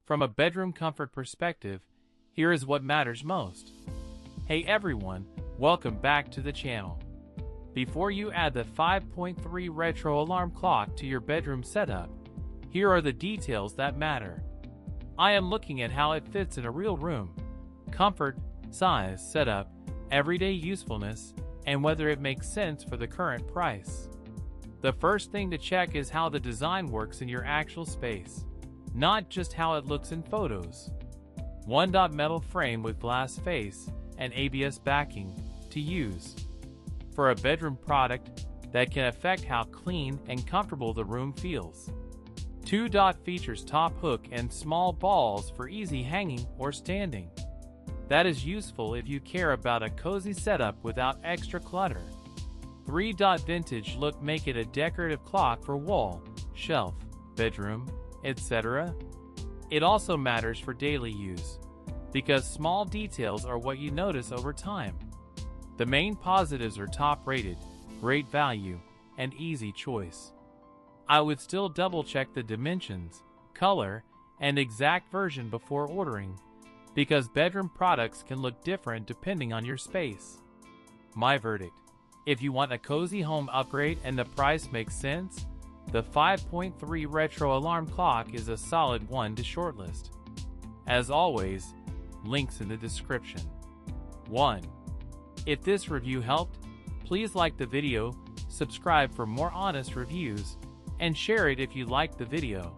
From a bedroom comfort perspective, here is what matters most. Hey everyone, welcome back to the channel. Before you add the 5.3 retro alarm clock to your bedroom setup, here are the details that matter. I am looking at how it fits in a real room, comfort, size, setup, everyday usefulness, and whether it makes sense for the current price. The first thing to check is how the design works in your actual space, not just how it looks in photos. Metal frame with glass face and ABS backing to use. For a bedroom product that can affect how clean and comfortable the room feels. 2. Features top hook and small balls for easy hanging or standing. That is useful if you care about a cozy setup without extra clutter. 3. Vintage look make it a decorative clock for wall, shelf, bedroom, etc. It also matters for daily use, because small details are what you notice over time. The main positives are top rated, great value, and easy choice. I would still double check the dimensions, color, and exact version before ordering, because bedroom products can look different depending on your space. My verdict: if you want a cozy home upgrade and the price makes sense, the 5.3 retro alarm clock is a solid one to shortlist. As always, links in the description. 1. If this review helped, please like the video, subscribe for more honest reviews, and share it if you liked the video.